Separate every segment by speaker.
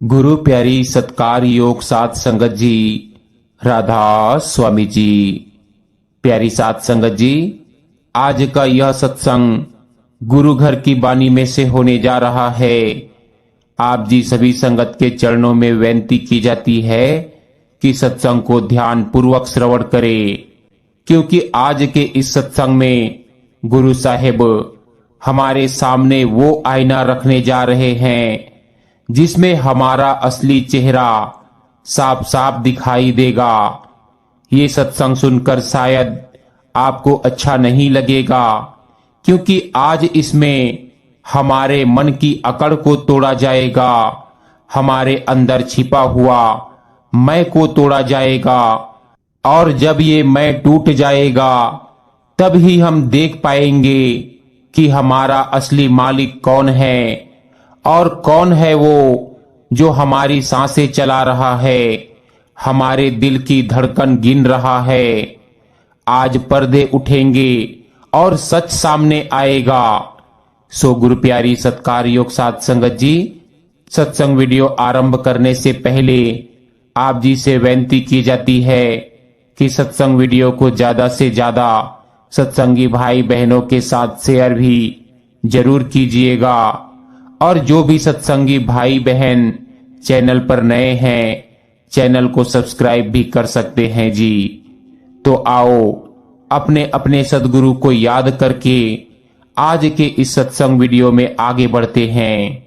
Speaker 1: गुरु प्यारी सत्कार योग साध संगत जी, राधा स्वामी जी। प्यारी साध संगत जी, आज का यह सत्संग गुरु घर की वाणी में से होने जा रहा है। आप जी सभी संगत के चरणों में विनती की जाती है कि सत्संग को ध्यान पूर्वक श्रवण करें, क्योंकि आज के इस सत्संग में गुरु साहिब हमारे सामने वो आईना रखने जा रहे हैं जिसमें हमारा असली चेहरा साफ साफ दिखाई देगा। ये सत्संग सुनकर शायद आपको अच्छा नहीं लगेगा, क्योंकि आज इसमें हमारे मन की अकड़ को तोड़ा जाएगा, हमारे अंदर छिपा हुआ मैं को तोड़ा जाएगा। और जब ये मैं टूट जाएगा तब ही हम देख पाएंगे कि हमारा असली मालिक कौन है और कौन है वो जो हमारी सांसें चला रहा है, हमारे दिल की धड़कन गिन रहा है। आज पर्दे उठेंगे और सच सामने आएगा। सो गुरु प्यारी सत्कार योग साध संगत जी, सत्संग वीडियो आरंभ करने से पहले आप जी से विनती की जाती है कि सत्संग वीडियो को ज्यादा से ज्यादा सत्संगी भाई बहनों के साथ शेयर भी जरूर कीजिएगा। और जो भी सत्संगी भाई बहन चैनल पर नए हैं, चैनल को सब्सक्राइब भी कर सकते हैं जी। तो आओ अपने अपने सदगुरु को याद करके आज के इस सत्संग वीडियो में आगे बढ़ते हैं।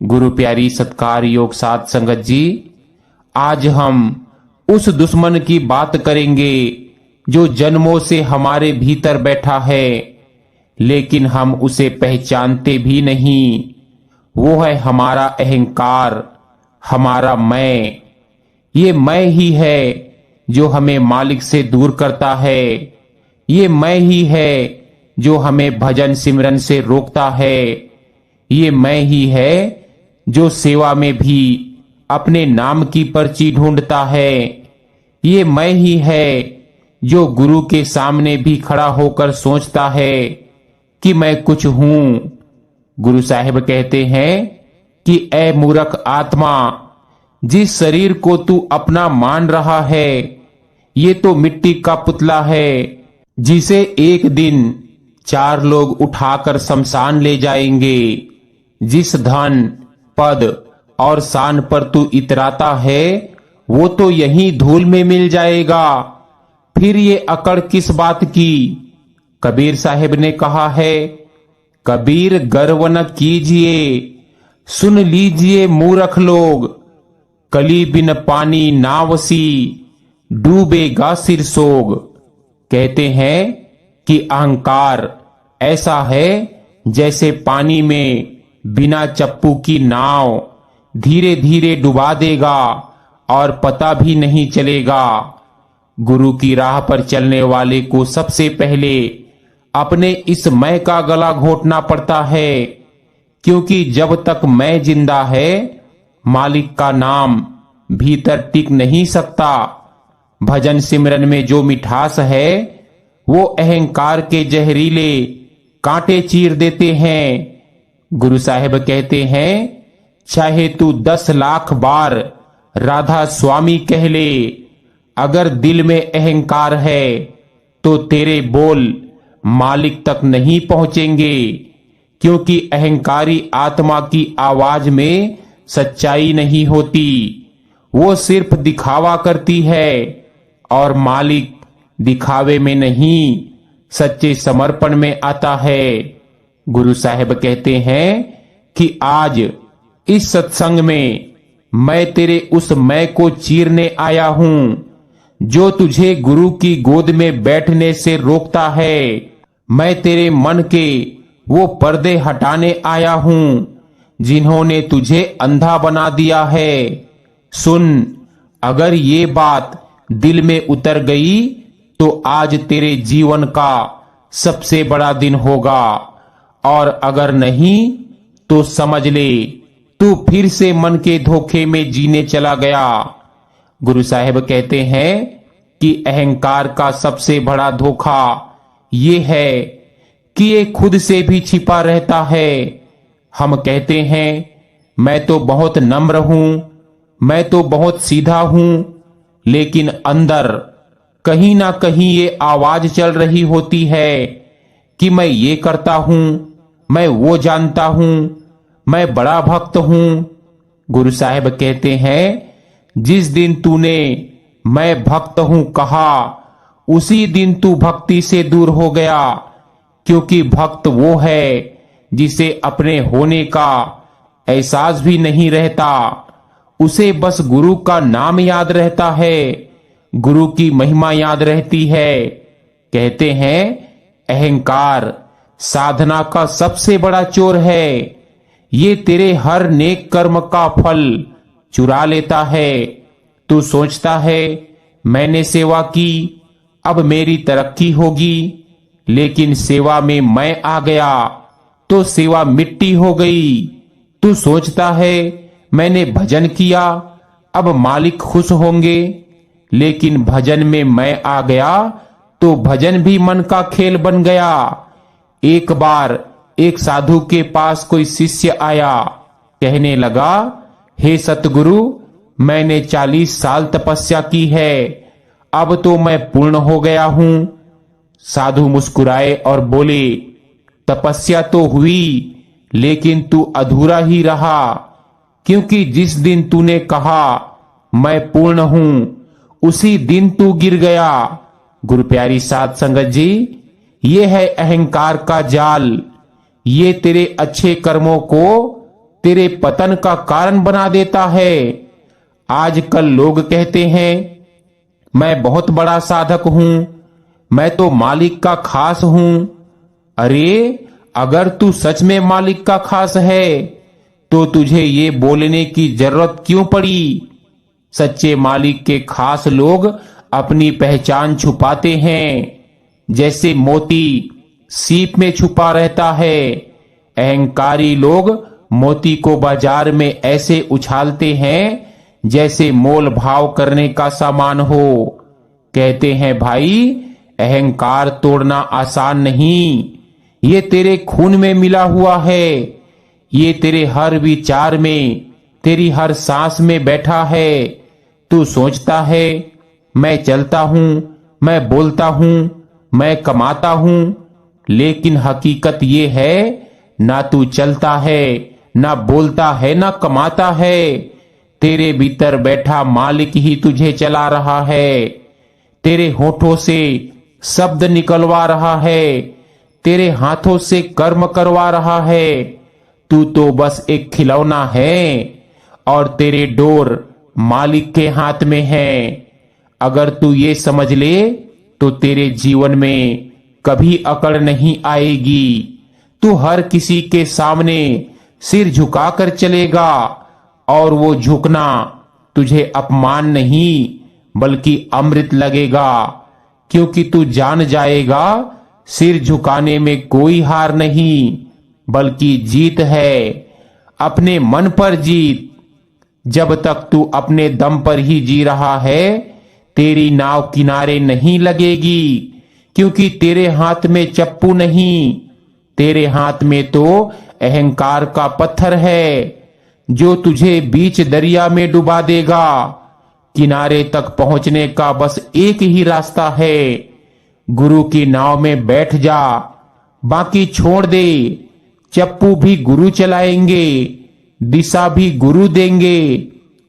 Speaker 1: गुरु प्यारी सत्कार योग साध संगत जी, आज हम उस दुश्मन की बात करेंगे जो जन्मों से हमारे भीतर बैठा है, लेकिन हम उसे पहचानते भी नहीं। वो है हमारा अहंकार, हमारा मैं। ये मैं ही है जो हमें मालिक से दूर करता है। ये मैं ही है जो हमें भजन सिमरन से रोकता है। ये मैं ही है जो सेवा में भी अपने नाम की पर्ची ढूंढता है। ये मैं ही है जो गुरु के सामने भी खड़ा होकर सोचता है कि मैं कुछ हूं। गुरु साहिब कहते हैं कि ऐ मूर्ख आत्मा, जिस शरीर को तू अपना मान रहा है, ये तो मिट्टी का पुतला है जिसे एक दिन 4 लोग उठाकर शमशान ले जाएंगे। जिस धन पद और शान पर तू इतराता है, वो तो यहीं धूल में मिल जाएगा। फिर ये अकड़ किस बात की? कबीर साहिब ने कहा है, कबीर गर्व न कीजिए, सुन लीजिए मूर्ख लोग, कली बिन पानी नावसी, डूबेगा सिर सोग। कहते हैं कि अहंकार ऐसा है जैसे पानी में बिना चप्पू की नाव धीरे धीरे डुबा देगा और पता भी नहीं चलेगा। गुरु की राह पर चलने वाले को सबसे पहले अपने इस मैं का गला घोटना पड़ता है, क्योंकि जब तक मैं जिंदा है, मालिक का नाम भीतर टिक नहीं सकता। भजन सिमरन में जो मिठास है, वो अहंकार के जहरीले कांटे चीर देते हैं। गुरु साहिब कहते हैं, चाहे तू 10 लाख बार राधा स्वामी कह ले, अगर दिल में अहंकार है तो तेरे बोल मालिक तक नहीं पहुंचेंगे, क्योंकि अहंकारी आत्मा की आवाज में सच्चाई नहीं होती। वो सिर्फ दिखावा करती है और मालिक दिखावे में नहीं, सच्चे समर्पण में आता है। गुरु साहिब कहते हैं कि आज इस सत्संग में मैं तेरे उस मैं को चीरने आया हूं जो तुझे गुरु की गोद में बैठने से रोकता है। मैं तेरे मन के वो पर्दे हटाने आया हूं जिन्होंने तुझे अंधा बना दिया है। सुन, अगर ये बात दिल में उतर गई तो आज तेरे जीवन का सबसे बड़ा दिन होगा, और अगर नहीं तो समझ ले तू फिर से मन के धोखे में जीने चला गया। गुरु साहिब कहते हैं कि अहंकार का सबसे बड़ा धोखा ये है कि ये खुद से भी छिपा रहता है। हम कहते हैं मैं तो बहुत नम्र हूं, मैं तो बहुत सीधा हूं, लेकिन अंदर कहीं ना कहीं ये आवाज चल रही होती है कि मैं ये करता हूं, मैं वो जानता हूं, मैं बड़ा भक्त हूं। गुरु साहिब कहते हैं, जिस दिन तूने मैं भक्त हूं कहा, उसी दिन तू भक्ति से दूर हो गया, क्योंकि भक्त वो है जिसे अपने होने का एहसास भी नहीं रहता, उसे बस गुरु का नाम याद रहता है, गुरु की महिमा याद रहती है। कहते हैं, अहंकार साधना का सबसे बड़ा चोर है, ये तेरे हर नेक कर्म का फल चुरा लेता है। तू सोचता है, मैंने सेवा की, अब मेरी तरक्की होगी, लेकिन सेवा में मैं आ गया तो सेवा मिट्टी हो गई। तू सोचता है, मैंने भजन किया, अब मालिक खुश होंगे, लेकिन भजन में मैं आ गया तो भजन भी मन का खेल बन गया। एक बार एक साधु के पास कोई शिष्य आया, कहने लगा, हे सतगुरु, मैंने 40 साल तपस्या की है, अब तो मैं पूर्ण हो गया हूं। साधु मुस्कुराए और बोले, तपस्या तो हुई, लेकिन तू अधूरा ही रहा, क्योंकि जिस दिन तूने कहा मैं पूर्ण हूं, उसी दिन तू गिर गया। गुरु प्यारी साध संगत जी, ये है अहंकार का जाल, ये तेरे अच्छे कर्मों को तेरे पतन का कारण बना देता है। आजकल लोग कहते हैं, मैं बहुत बड़ा साधक हूं, मैं तो मालिक का खास हूं। अरे, अगर तू सच में मालिक का खास है तो तुझे ये बोलने की जरूरत क्यों पड़ी? सच्चे मालिक के खास लोग अपनी पहचान छुपाते हैं, जैसे मोती सीप में छुपा रहता है। अहंकारी लोग मोती को बाजार में ऐसे उछालते हैं जैसे मोल भाव करने का सामान हो। कहते हैं, भाई, अहंकार तोड़ना आसान नहीं, ये तेरे खून में मिला हुआ है, ये तेरे हर विचार में, तेरी हर सांस में बैठा है। तू सोचता है, मैं चलता हूं, मैं बोलता हूं, मैं कमाता हूं, लेकिन हकीकत ये है, ना तू चलता है, ना बोलता है, ना कमाता है। तेरे भीतर बैठा मालिक ही तुझे चला रहा है, तेरे होठों से शब्द निकलवा रहा है, तेरे हाथों से कर्म करवा रहा है। तू तो बस एक खिलौना है और तेरे डोर मालिक के हाथ में है। अगर तू ये समझ ले तो तेरे जीवन में कभी अकड़ नहीं आएगी। तू हर किसी के सामने सिर झुकाकर चलेगा और वो झुकना तुझे अपमान नहीं बल्कि अमृत लगेगा, क्योंकि तू जान जाएगा सिर झुकाने में कोई हार नहीं बल्कि जीत है, अपने मन पर जीत। जब तक तू अपने दम पर ही जी रहा है, तेरी नाव किनारे नहीं लगेगी, क्योंकि तेरे हाथ में चप्पू नहीं, तेरे हाथ में तो अहंकार का पत्थर है जो तुझे बीच दरिया में डुबा देगा। किनारे तक पहुंचने का बस एक ही रास्ता है, गुरु की नाव में बैठ जा, बाकी छोड़ दे। चप्पू भी गुरु चलाएंगे, दिशा भी गुरु देंगे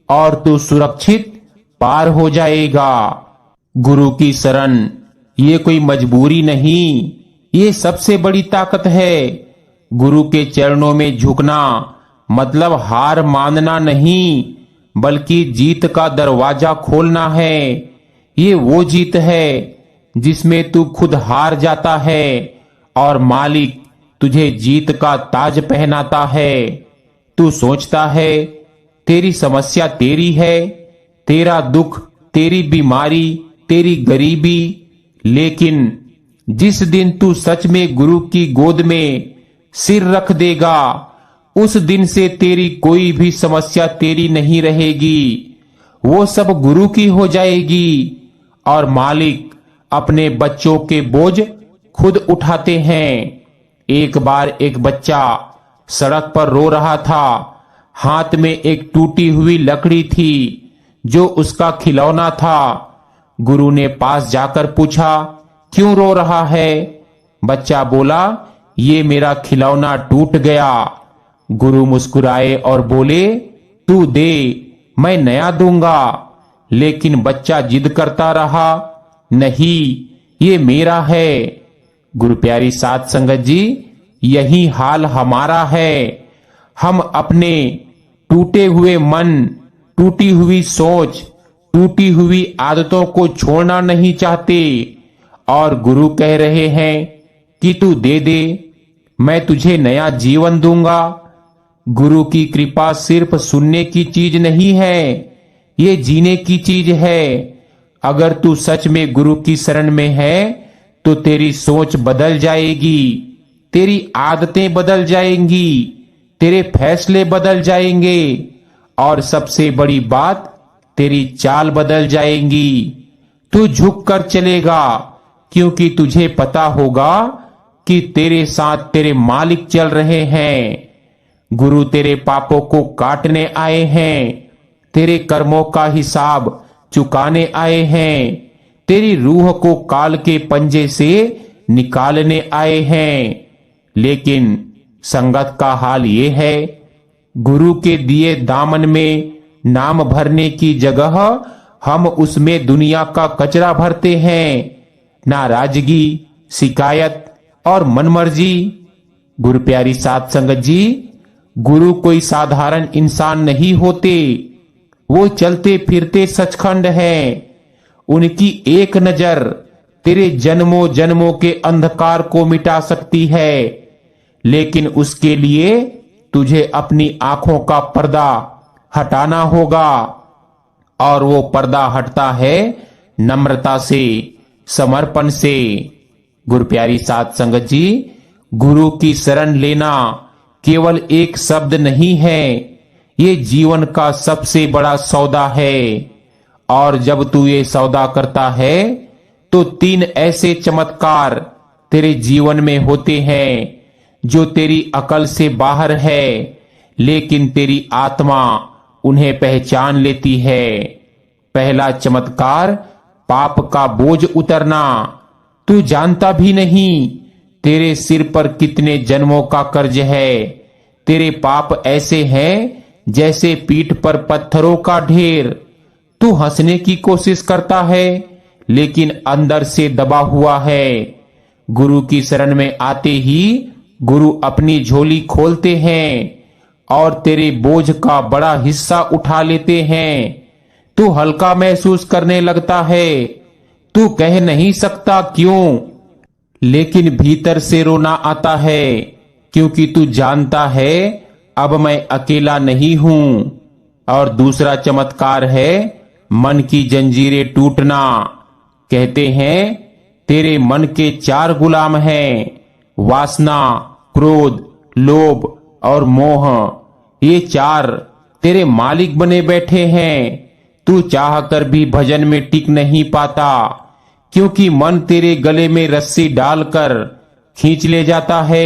Speaker 1: और तू सुरक्षित पार हो जाएगा। गुरु की शरण ये कोई मजबूरी नहीं, ये सबसे बड़ी ताकत है। गुरु के चरणों में झुकना मतलब हार मानना नहीं बल्कि जीत का दरवाजा खोलना है। ये वो जीत है जिसमें तू खुद हार जाता है और मालिक तुझे जीत का ताज पहनाता है। तू सोचता है तेरी समस्या तेरी है, तेरा दुख, तेरी बीमारी, तेरी गरीबी, लेकिन जिस दिन तू सच में गुरु की गोद में सिर रख देगा, उस दिन से तेरी कोई भी समस्या तेरी नहीं रहेगी, वो सब गुरु की हो जाएगी। और मालिक अपने बच्चों के बोझ खुद उठाते हैं। एक बार एक बच्चा सड़क पर रो रहा था, हाथ में एक टूटी हुई लकड़ी थी जो उसका खिलौना था। गुरु ने पास जाकर पूछा, क्यों रो रहा है? बच्चा बोला, ये मेरा खिलौना टूट गया। गुरु मुस्कुराए और बोले, तू दे, मैं नया दूंगा। लेकिन बच्चा जिद करता रहा, नहीं, ये मेरा है। गुरु प्यारी साध संगत जी, यही हाल हमारा है। हम अपने टूटे हुए मन, टूटी हुई सोच, टूटी हुई आदतों को छोड़ना नहीं चाहते और गुरु कह रहे हैं कि तू दे दे, मैं तुझे नया जीवन दूंगा। गुरु की कृपा सिर्फ सुनने की चीज नहीं है, ये जीने की चीज है। अगर तू सच में गुरु की शरण में है तो तेरी सोच बदल जाएगी, तेरी आदतें बदल जाएंगी, तेरे फैसले बदल जाएंगे और सबसे बड़ी बात, तेरी चाल बदल जाएंगी। तू झुक कर चलेगा क्योंकि तुझे पता होगा कि तेरे साथ तेरे मालिक चल रहे हैं। गुरु तेरे पापों को काटने आए हैं, तेरे कर्मों का हिसाब चुकाने आए हैं, तेरी रूह को काल के पंजे से निकालने आए हैं। लेकिन संगत का हाल ये है, गुरु के दिए दामन में नाम भरने की जगह हम उसमें दुनिया का कचरा भरते हैं, नाराजगी, शिकायत और मनमर्जी। गुरु प्यारी साध संगत जी, गुरु कोई साधारण इंसान नहीं होते, वो चलते फिरते सचखंड हैं। उनकी एक नजर तेरे जन्मों जन्मों के अंधकार को मिटा सकती है, लेकिन उसके लिए तुझे अपनी आंखों का पर्दा हटाना होगा। और वो पर्दा हटता है नम्रता से, समर्पण से। गुरु प्यारी साध संगत जी, गुरु की शरण लेना केवल एक शब्द नहीं है, ये जीवन का सबसे बड़ा सौदा है। और जब तू ये सौदा करता है तो 3 ऐसे चमत्कार तेरे जीवन में होते हैं जो तेरी अकल से बाहर है, लेकिन तेरी आत्मा उन्हें पहचान लेती है। पहला चमत्कार, पाप का बोझ उतरना। तू जानता भी नहीं तेरे सिर पर कितने जन्मों का कर्ज है। तेरे पाप ऐसे हैं जैसे पीठ पर पत्थरों का ढेर। तू हंसने की कोशिश करता है लेकिन अंदर से दबा हुआ है। गुरु की शरण में आते ही गुरु अपनी झोली खोलते हैं और तेरे बोझ का बड़ा हिस्सा उठा लेते हैं। तू हल्का महसूस करने लगता है, तू कह नहीं सकता क्यों, लेकिन भीतर से रोना आता है क्योंकि तू जानता है अब मैं अकेला नहीं हूं। और दूसरा चमत्कार है मन की जंजीरें टूटना। कहते हैं तेरे मन के 4 गुलाम हैं, वासना, क्रोध, लोभ और मोह। ये 4 तेरे मालिक बने बैठे हैं। तू चाहकर भी भजन में टिक नहीं पाता क्योंकि मन तेरे गले में रस्सी डालकर खींच ले जाता है।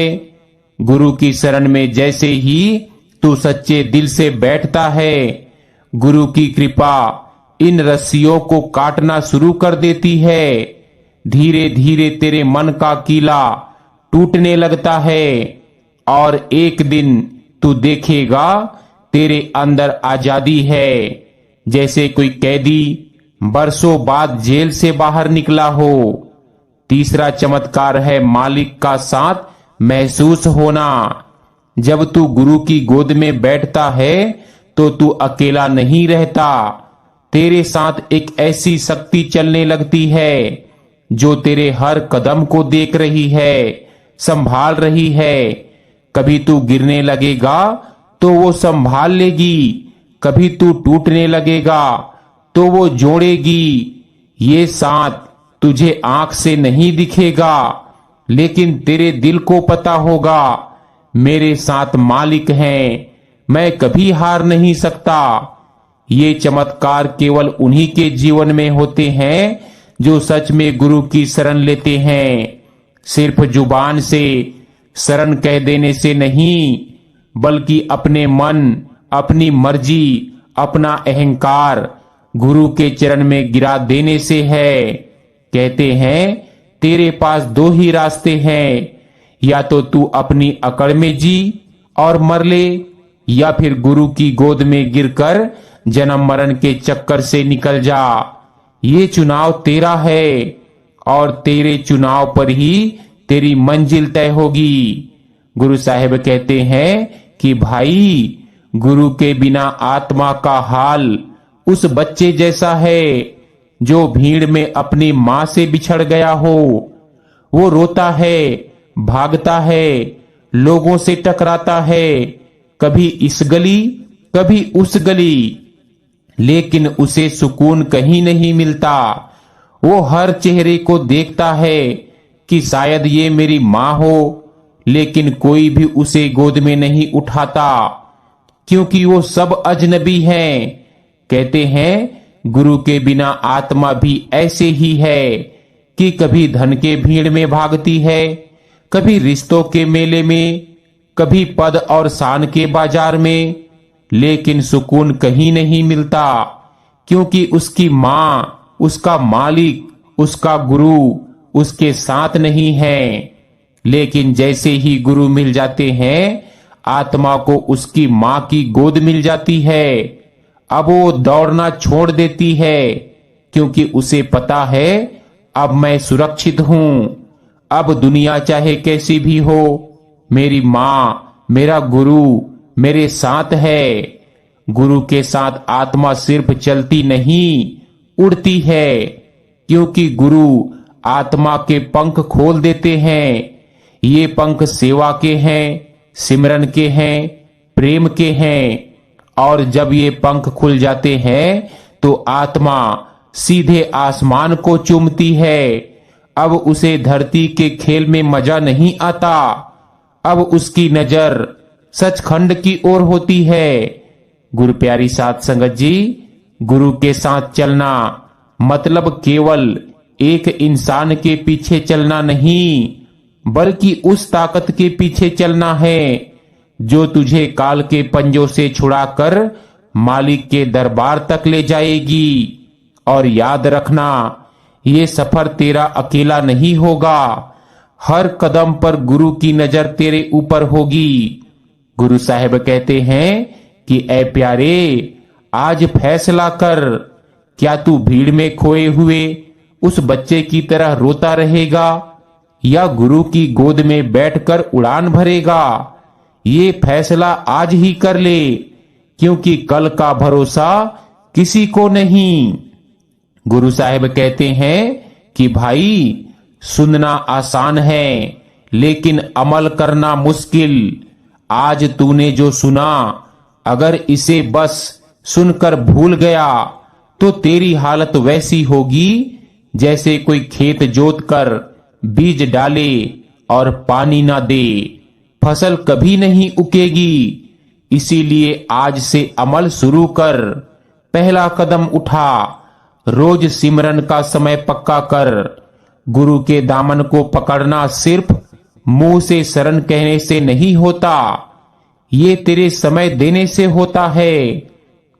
Speaker 1: गुरु की शरण में जैसे ही तू सच्चे दिल से बैठता है, गुरु की कृपा इन रस्सियों को काटना शुरू कर देती है। धीरे धीरे तेरे मन का कीला टूटने लगता है और एक दिन तू देखेगा तेरे अंदर आजादी है, जैसे कोई कैदी बरसों बाद जेल से बाहर निकला हो। तीसरा चमत्कार है मालिक का साथ महसूस होना। जब तू गुरु की गोद में बैठता है तो तू अकेला नहीं रहता। तेरे साथ एक ऐसी शक्ति चलने लगती है जो तेरे हर कदम को देख रही है, संभाल रही है। कभी तू गिरने लगेगा तो वो संभाल लेगी, कभी तू टूटने लगेगा तो वो जोड़ेगी। ये साथ तुझे आंख से नहीं दिखेगा, लेकिन तेरे दिल को पता होगा मेरे साथ मालिक हैं, मैं कभी हार नहीं सकता। ये चमत्कार केवल उन्हीं के जीवन में होते हैं जो सच में गुरु की शरण लेते हैं। सिर्फ जुबान से शरण कह देने से नहीं, बल्कि अपने मन, अपनी मर्जी, अपना अहंकार गुरु के चरण में गिरा देने से है। कहते हैं तेरे पास दो ही रास्ते हैं, या तो तू अपनी अकड़ में जी और मर ले, या फिर गुरु की गोद में गिरकर जन्म मरण के चक्कर से निकल जा। ये चुनाव तेरा है और तेरे चुनाव पर ही तेरी मंजिल तय होगी। गुरु साहिब कहते हैं कि भाई, गुरु के बिना आत्मा का हाल उस बच्चे जैसा है जो भीड़ में अपनी मां से बिछड़ गया हो। वो रोता है, भागता है, लोगों से टकराता है, कभी इस गली कभी उस गली, लेकिन उसे सुकून कहीं नहीं मिलता। वो हर चेहरे को देखता है कि शायद ये मेरी मां हो, लेकिन कोई भी उसे गोद में नहीं उठाता, क्योंकि वो सब अजनबी हैं। कहते हैं गुरु के बिना आत्मा भी ऐसे ही है कि कभी धन के भीड़ में भागती है, कभी रिश्तों के मेले में, कभी पद और शान के बाजार में, लेकिन सुकून कहीं नहीं मिलता, क्योंकि उसकी मां, उसका मालिक, उसका गुरु उसके साथ नहीं है। लेकिन जैसे ही गुरु मिल जाते हैं, आत्मा को उसकी मां की गोद मिल जाती है। अब वो दौड़ना छोड़ देती है, क्योंकि उसे पता है अब मैं सुरक्षित हूं। अब दुनिया चाहे कैसी भी हो, मेरी मां, मेरा गुरु मेरे साथ है। गुरु के साथ आत्मा सिर्फ चलती नहीं, उड़ती है, क्योंकि गुरु आत्मा के पंख खोल देते हैं। ये पंख सेवा के हैं, सिमरन के हैं, प्रेम के हैं। और जब ये पंख खुल जाते हैं तो आत्मा सीधे आसमान को चूमती है। अब उसे धरती के खेल में मजा नहीं आता, अब उसकी नजर सचखंड की ओर होती है। गुरु प्यारी साध संगत जी, गुरु के साथ चलना मतलब केवल एक इंसान के पीछे चलना नहीं, बल्कि उस ताकत के पीछे चलना है जो तुझे काल के पंजों से छुड़ाकर मालिक के दरबार तक ले जाएगी। और याद रखना, ये सफर तेरा अकेला नहीं होगा, हर कदम पर गुरु की नजर तेरे ऊपर होगी। गुरु साहिब कहते हैं कि ऐ प्यारे, आज फैसला कर, क्या तू भीड़ में खोए हुए उस बच्चे की तरह रोता रहेगा, या गुरु की गोद में बैठकर उड़ान भरेगा। ये फैसला आज ही कर ले, क्योंकि कल का भरोसा किसी को नहीं। गुरु साहिब कहते हैं कि भाई, सुनना आसान है लेकिन अमल करना मुश्किल। आज तूने जो सुना, अगर इसे बस सुनकर भूल गया तो तेरी हालत वैसी होगी जैसे कोई खेत जोतकर बीज डाले और पानी ना दे, फसल कभी नहीं उगेगी। इसीलिए आज से अमल शुरू कर, पहला कदम उठा, रोज सिमरन का समय पक्का कर। गुरु के दामन को पकड़ना सिर्फ मुंह से शरण कहने से नहीं होता, ये तेरे समय देने से होता है।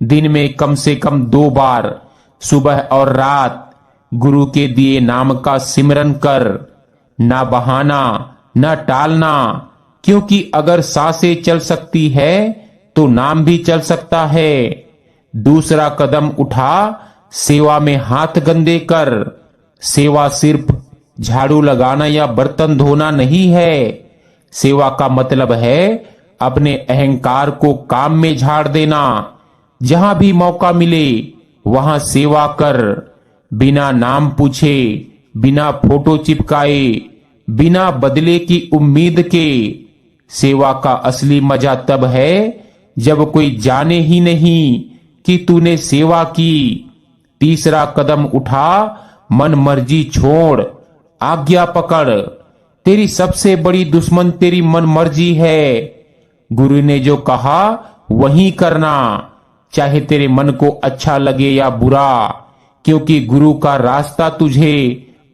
Speaker 1: दिन में कम से कम 2 बार, सुबह और रात, गुरु के दिए नाम का सिमरन कर। ना बहाना, ना टालना, क्योंकि अगर सांसें चल सकती है तो नाम भी चल सकता है। दूसरा कदम उठा, सेवा में हाथ गंदे कर। सेवा सिर्फ झाड़ू लगाना या बर्तन धोना नहीं है। सेवा का मतलब है अपने अहंकार को काम में झाड़ देना। जहां भी मौका मिले वहां सेवा कर, बिना नाम पूछे, बिना फोटो चिपकाए, बिना बदले की उम्मीद के। सेवा का असली मजा तब है जब कोई जाने ही नहीं कि तूने सेवा की। तीसरा कदम उठा, मन मर्जी छोड़, आज्ञा पकड़। तेरी सबसे बड़ी दुश्मन तेरी मन मर्जी है। गुरु ने जो कहा वही करना, चाहे तेरे मन को अच्छा लगे या बुरा, क्योंकि गुरु का रास्ता तुझे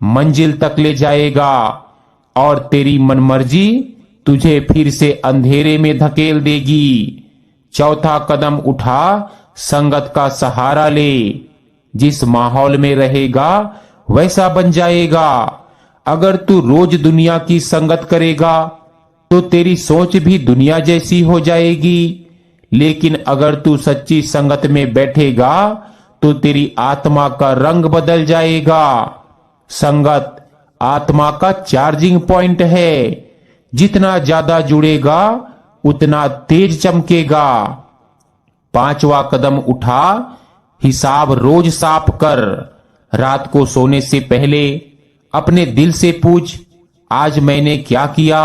Speaker 1: मंजिल तक ले जाएगा और तेरी मनमर्जी तुझे फिर से अंधेरे में धकेल देगी। चौथा कदम उठा, संगत का सहारा ले। जिस माहौल में रहेगा वैसा बन जाएगा। अगर तू रोज दुनिया की संगत करेगा तो तेरी सोच भी दुनिया जैसी हो जाएगी। लेकिन अगर तू सच्ची संगत में बैठेगा तो तेरी आत्मा का रंग बदल जाएगा। संगत आत्मा का चार्जिंग पॉइंट है। जितना ज्यादा जुड़ेगा उतना तेज चमकेगा। पांचवा कदम उठा, हिसाब रोज साफ कर। रात को सोने से पहले अपने दिल से पूछ, आज मैंने क्या किया?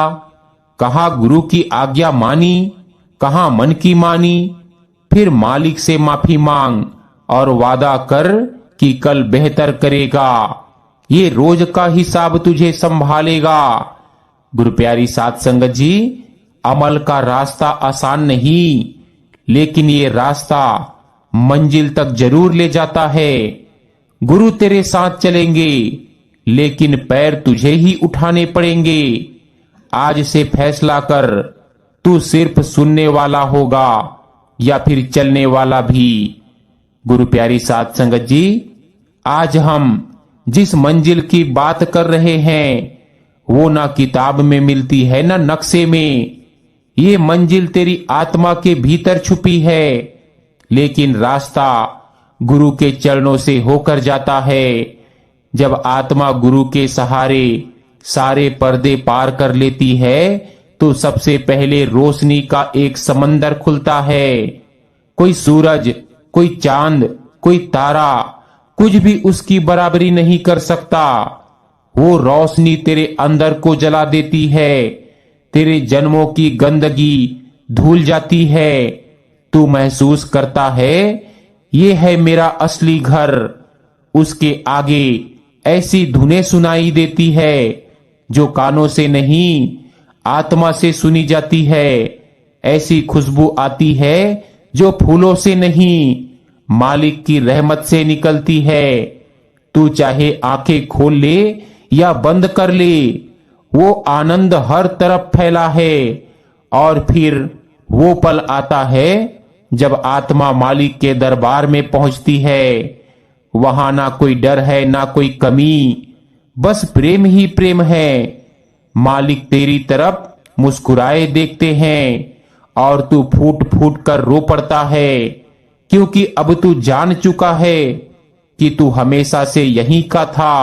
Speaker 1: कहाँ गुरु की आज्ञा मानी, कहाँ मन की मानी? फिर मालिक से माफी मांग और वादा कर कि कल बेहतर करेगा। ये रोज का हिसाब तुझे संभालेगा। गुरु प्यारी साध संगत जी, अमल का रास्ता आसान नहीं, लेकिन ये रास्ता मंजिल तक जरूर ले जाता है। गुरु तेरे साथ चलेंगे, लेकिन पैर तुझे ही उठाने पड़ेंगे। आज से फैसला कर, तू सिर्फ सुनने वाला होगा या फिर चलने वाला भी। गुरु प्यारी साध संगत जी, आज हम जिस मंजिल की बात कर रहे हैं वो ना किताब में मिलती है ना नक्शे में। ये मंजिल तेरी आत्मा के भीतर छुपी है, लेकिन रास्ता गुरु के चरणों से होकर जाता है। जब आत्मा गुरु के सहारे सारे पर्दे पार कर लेती है तो सबसे पहले रोशनी का एक समंदर खुलता है। कोई सूरज, कोई चांद, कोई तारा, कुछ भी उसकी बराबरी नहीं कर सकता। वो रोशनी तेरे अंदर को जला देती है। तेरे जन्मों की गंदगी धुल जाती है। तू महसूस करता है, ये है मेरा असली घर। उसके आगे ऐसी धुनें सुनाई देती है जो कानों से नहीं, आत्मा से सुनी जाती है। ऐसी खुशबू आती है जो फूलों से नहीं, मालिक की रहमत से निकलती है। तू चाहे आंखें खोल ले या बंद कर ले, वो आनंद हर तरफ फैला है। और फिर वो पल आता है जब आत्मा मालिक के दरबार में पहुंचती है। वहां ना कोई डर है ना कोई कमी, बस प्रेम ही प्रेम है। मालिक तेरी तरफ मुस्कुराए देखते हैं और तू फूट फूट कर रो पड़ता है, क्योंकि अब तू जान चुका है कि तू हमेशा से यहीं का था,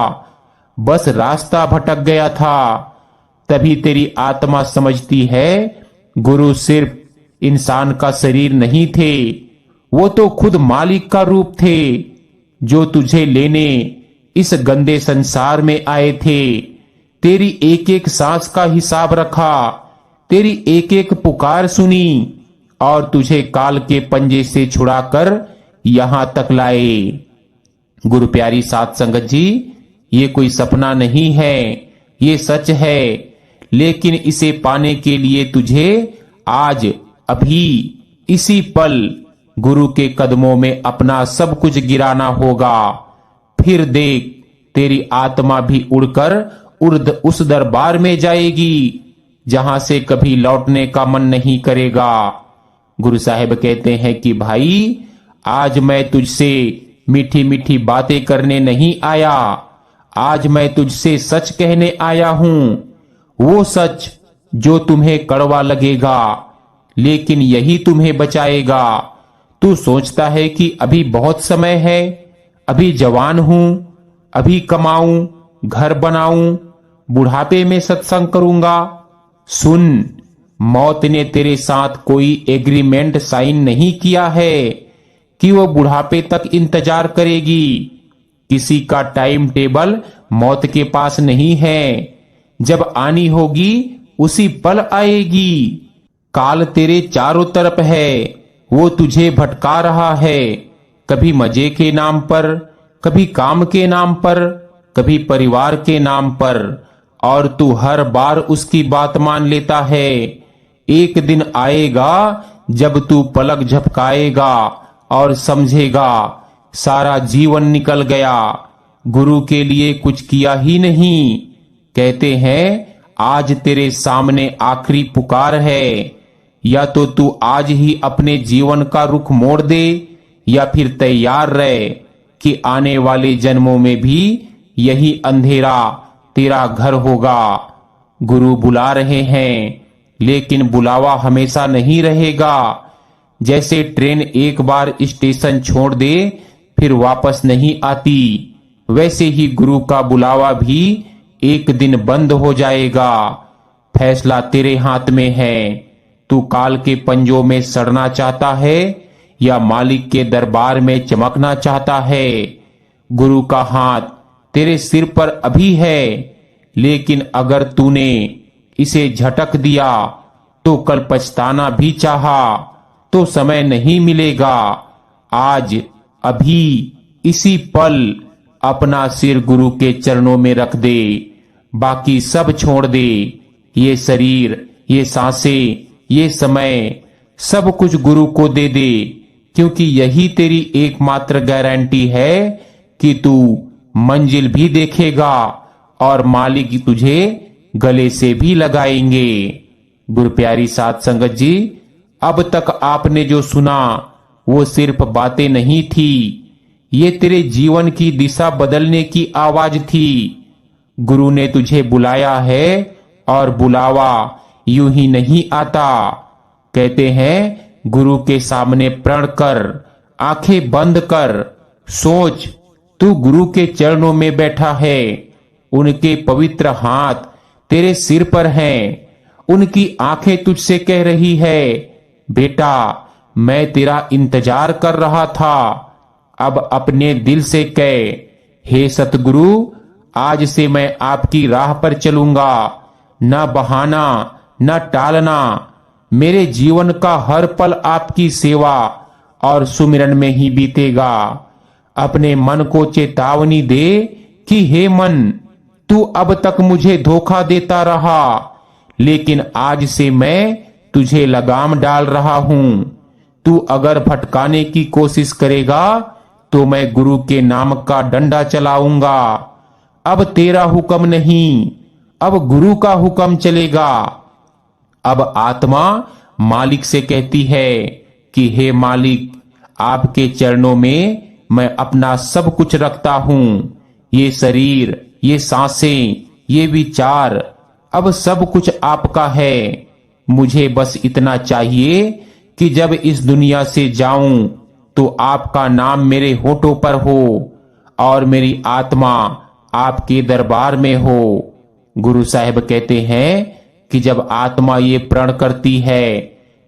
Speaker 1: बस रास्ता भटक गया था। तभी तेरी आत्मा समझती है, गुरु सिर्फ इंसान का शरीर नहीं थे, वो तो खुद मालिक का रूप थे, जो तुझे लेने इस गंदे संसार में आए थे। तेरी एक एक सांस का हिसाब रखा, तेरी एक एक पुकार सुनी और तुझे काल के पंजे से छुड़ाकर यहां तक लाए। गुरु प्यारी साध संगत जी, ये कोई सपना नहीं है, ये सच है। लेकिन इसे पाने के लिए तुझे आज, अभी, इसी पल गुरु के कदमों में अपना सब कुछ गिराना होगा। फिर देख, तेरी आत्मा भी उड़कर उस दरबार में जाएगी जहां से कभी लौटने का मन नहीं करेगा। गुरु साहिब कहते हैं कि भाई, आज मैं तुझसे मीठी मीठी बातें करने नहीं आया, आज मैं तुझसे सच कहने आया हूं। वो सच जो तुम्हें कड़वा लगेगा, लेकिन यही तुम्हें बचाएगा। तू सोचता है कि अभी बहुत समय है, अभी जवान हूं, अभी कमाऊं, घर बनाऊं, बुढ़ापे में सत्संग करूंगा। सुन, मौत ने तेरे साथ कोई एग्रीमेंट साइन नहीं किया है कि वो बुढ़ापे तक इंतजार करेगी। किसी का टाइम टेबल मौत के पास नहीं है। जब आनी होगी उसी पल आएगी। काल तेरे चारों तरफ है, वो तुझे भटका रहा है, कभी मजे के नाम पर, कभी काम के नाम पर, कभी परिवार के नाम पर, और तू हर बार उसकी बात मान लेता है। एक दिन आएगा जब तू पलक झपकाएगा और समझेगा सारा जीवन निकल गया, गुरु के लिए कुछ किया ही नहीं। कहते हैं आज तेरे सामने आखिरी पुकार है, या तो तू आज ही अपने जीवन का रुख मोड़ दे, या फिर तैयार रहे कि आने वाले जन्मों में भी यही अंधेरा तेरा घर होगा। गुरु बुला रहे हैं, लेकिन बुलावा हमेशा नहीं रहेगा। जैसे ट्रेन एक बार स्टेशन छोड़ दे फिर वापस नहीं आती, वैसे ही गुरु का बुलावा भी एक दिन बंद हो जाएगा। फैसला तेरे हाथ में है। तू काल के पंजों में सड़ना चाहता है या मालिक के दरबार में चमकना चाहता है? गुरु का हाथ तेरे सिर पर अभी है, लेकिन अगर तूने इसे झटक दिया तो कल पछताना भी चाहा तो समय नहीं मिलेगा। आज अभी इसी पल अपना सिर गुरु के चरणों में रख दे, बाकी सब छोड़ दे। ये शरीर, ये सांसें, ये समय, सब कुछ गुरु को दे दे, क्योंकि यही तेरी एकमात्र गारंटी है कि तू मंजिल भी देखेगा और मालिक तुझे गले से भी लगाएंगे। गुरु प्यारी साध संगत जी, अब तक आपने जो सुना वो सिर्फ बातें नहीं थी, ये तेरे जीवन की दिशा बदलने की आवाज थी। गुरु ने तुझे बुलाया है और बुलावा यूं ही नहीं आता। कहते हैं गुरु के सामने प्रण कर, आंखें बंद कर, सोच तू गुरु के चरणों में बैठा है, उनके पवित्र हाथ तेरे सिर पर हैं, उनकी आंखें तुझसे कह रही है, बेटा मैं तेरा इंतजार कर रहा था। अब अपने दिल से कह, हे सतगुरु, आज से मैं आपकी राह पर चलूंगा, न बहाना न टालना। मेरे जीवन का हर पल आपकी सेवा और सुमिरन में ही बीतेगा। अपने मन को चेतावनी दे कि हे मन, तू अब तक मुझे धोखा देता रहा, लेकिन आज से मैं तुझे लगाम डाल रहा हूं। तू अगर भटकाने की कोशिश करेगा तो मैं गुरु के नाम का डंडा चलाऊंगा। अब तेरा हुक्म नहीं, अब गुरु का हुक्म चलेगा। अब आत्मा मालिक से कहती है कि हे मालिक, आपके चरणों में मैं अपना सब कुछ रखता हूं। ये शरीर, ये सांसें, ये विचार, अब सब कुछ आपका है। मुझे बस इतना चाहिए कि जब इस दुनिया से जाऊं तो आपका नाम मेरे होठों पर हो और मेरी आत्मा आपके दरबार में हो। गुरु साहिब कहते हैं कि जब आत्मा ये प्रण करती है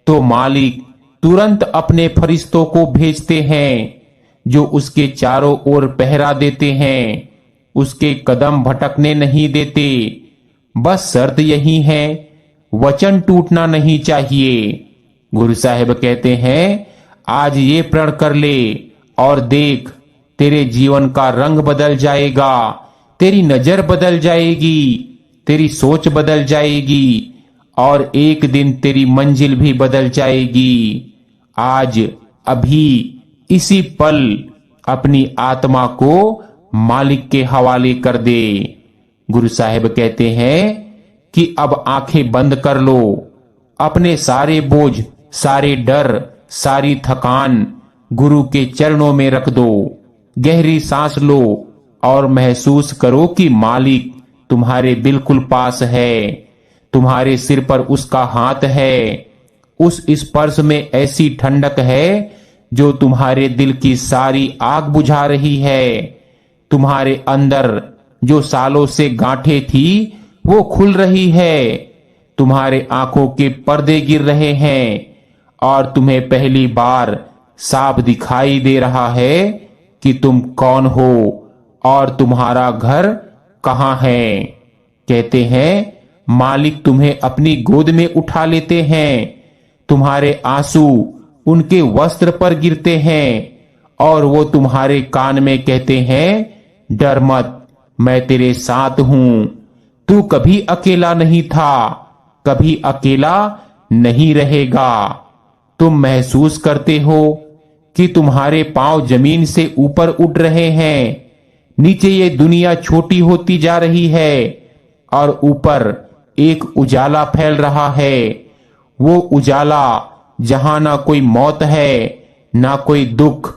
Speaker 1: तो मालिक तुरंत अपने फरिश्तों को भेजते हैं, जो उसके चारों ओर पहरा देते हैं, उसके कदम भटकने नहीं देते। बस शर्त यही है, वचन टूटना नहीं चाहिए। गुरु साहिब कहते हैं, आज ये प्रण कर ले और देख, तेरे जीवन का रंग बदल जाएगा, तेरी नजर बदल जाएगी, तेरी सोच बदल जाएगी और एक दिन तेरी मंजिल भी बदल जाएगी। आज अभी इसी पल अपनी आत्मा को मालिक के हवाले कर दे। गुरु साहिब कहते हैं कि अब आंखें बंद कर लो, अपने सारे बोझ, सारे डर, सारी थकान गुरु के चरणों में रख दो। गहरी सांस लो और महसूस करो कि मालिक तुम्हारे बिल्कुल पास है, तुम्हारे सिर पर उसका हाथ है। उस स्पर्श में ऐसी ठंडक है जो तुम्हारे दिल की सारी आग बुझा रही है। तुम्हारे अंदर जो सालों से गांठें थी वो खुल रही है। तुम्हारे आंखों के पर्दे गिर रहे हैं और तुम्हें पहली बार साफ दिखाई दे रहा है कि तुम कौन हो और तुम्हारा घर कहाँ है। कहते हैं मालिक तुम्हें अपनी गोद में उठा लेते हैं, तुम्हारे आंसू उनके वस्त्र पर गिरते हैं और वो तुम्हारे कान में कहते हैं, डर मत, मैं तेरे साथ हूं। तू कभी अकेला नहीं था, कभी अकेला नहीं रहेगा। तुम महसूस करते हो कि तुम्हारे पांव जमीन से ऊपर उठ रहे हैं। नीचे ये दुनिया छोटी होती जा रही है और ऊपर एक उजाला फैल रहा है। वो उजाला जहां ना कोई मौत है ना कोई दुख,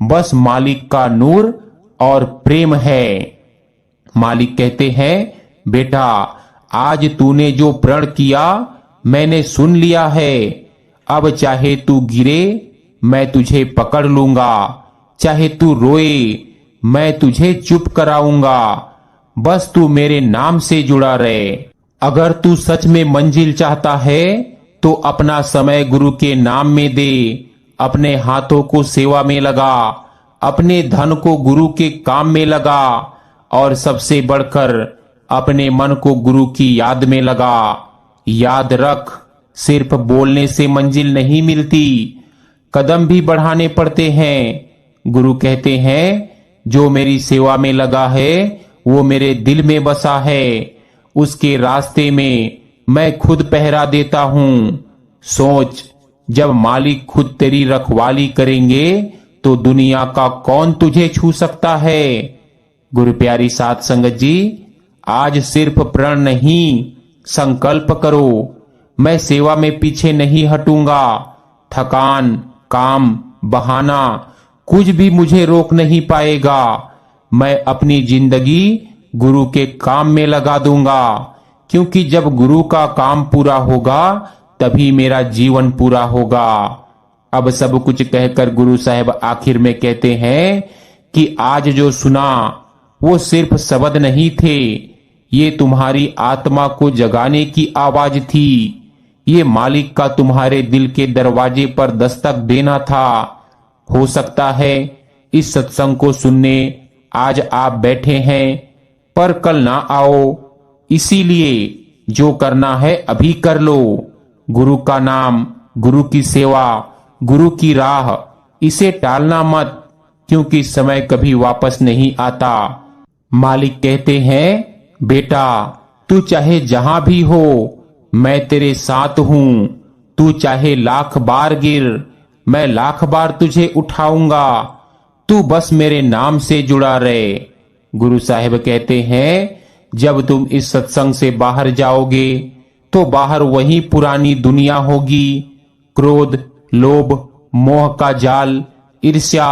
Speaker 1: बस मालिक का नूर और प्रेम है। मालिक कहते हैं, बेटा आज तूने जो प्रण किया मैंने सुन लिया है। अब चाहे तू गिरे मैं तुझे पकड़ लूंगा, चाहे तू रोए मैं तुझे चुप कराऊंगा, बस तू मेरे नाम से जुड़ा रहे। अगर तू सच में मंजिल चाहता है तो अपना समय गुरु के नाम में दे, अपने हाथों को सेवा में लगा, अपने धन को गुरु के काम में लगा और सबसे बढ़कर अपने मन को गुरु की याद में लगा। याद रख, सिर्फ बोलने से मंजिल नहीं मिलती, कदम भी बढ़ाने पड़ते हैं। गुरु कहते हैं, जो मेरी सेवा में लगा है वो मेरे दिल में बसा है, उसके रास्ते में मैं खुद पहरा देता हूं। सोच, जब मालिक खुद तेरी रखवाली करेंगे तो दुनिया का कौन तुझे छू सकता है। गुरु प्यारी साध संगत जी, आज सिर्फ प्रण नहीं संकल्प करो, मैं सेवा में पीछे नहीं हटूंगा। थकान, काम, बहाना कुछ भी मुझे रोक नहीं पाएगा। मैं अपनी जिंदगी गुरु के काम में लगा दूंगा, क्योंकि जब गुरु का काम पूरा होगा तभी मेरा जीवन पूरा होगा। अब सब कुछ कहकर गुरु साहब आखिर में कहते हैं कि आज जो सुना वो सिर्फ शब्द नहीं थे, ये तुम्हारी आत्मा को जगाने की आवाज थी। ये मालिक का तुम्हारे दिल के दरवाजे पर दस्तक देना था। हो सकता है इस सत्संग को सुनने आज आप बैठे हैं पर कल ना आओ, इसीलिए जो करना है अभी कर लो। गुरु का नाम, गुरु की सेवा, गुरु की राह, इसे टालना मत, क्योंकि समय कभी वापस नहीं आता। मालिक कहते हैं, बेटा तू चाहे जहां भी हो मैं तेरे साथ हूं, तू चाहे लाख बार गिर मैं लाख बार तुझे उठाऊंगा, तू बस मेरे नाम से जुड़ा रहे। गुरु साहिब कहते हैं, जब तुम इस सत्संग से बाहर जाओगे तो बाहर वही पुरानी दुनिया होगी, क्रोध, लोभ, मोह का जाल, ईर्ष्या।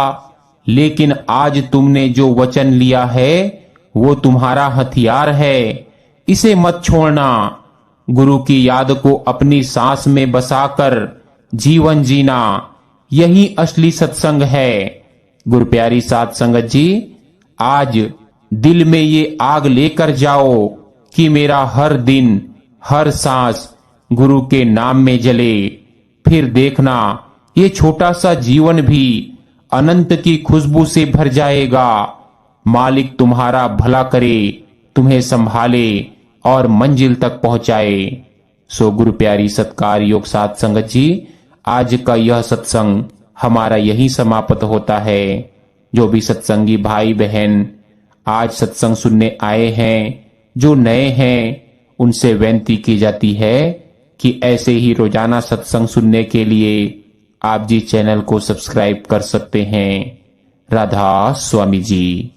Speaker 1: लेकिन आज तुमने जो वचन लिया है वो तुम्हारा हथियार है, इसे मत छोड़ना। गुरु की याद को अपनी सांस में बसाकर जीवन जीना, यही असली सत्संग है। गुरु प्यारी साध संगत जी, आज दिल में ये आग लेकर जाओ कि मेरा हर दिन हर सांस गुरु के नाम में जले। फिर देखना ये छोटा सा जीवन भी अनंत की खुशबू से भर जाएगा। मालिक तुम्हारा भला करे, तुम्हें संभाले और मंजिल तक पहुंचाए। सो गुरु प्यारी सत्कार योग साध संगत जी, आज का यह सत्संग हमारा यही समाप्त होता है। जो भी सत्संगी भाई बहन आज सत्संग सुनने आए हैं, जो नए हैं, उनसे विनती की जाती है कि ऐसे ही रोजाना सत्संग सुनने के लिए आप जी चैनल को सब्सक्राइब कर सकते हैं। राधा स्वामी जी।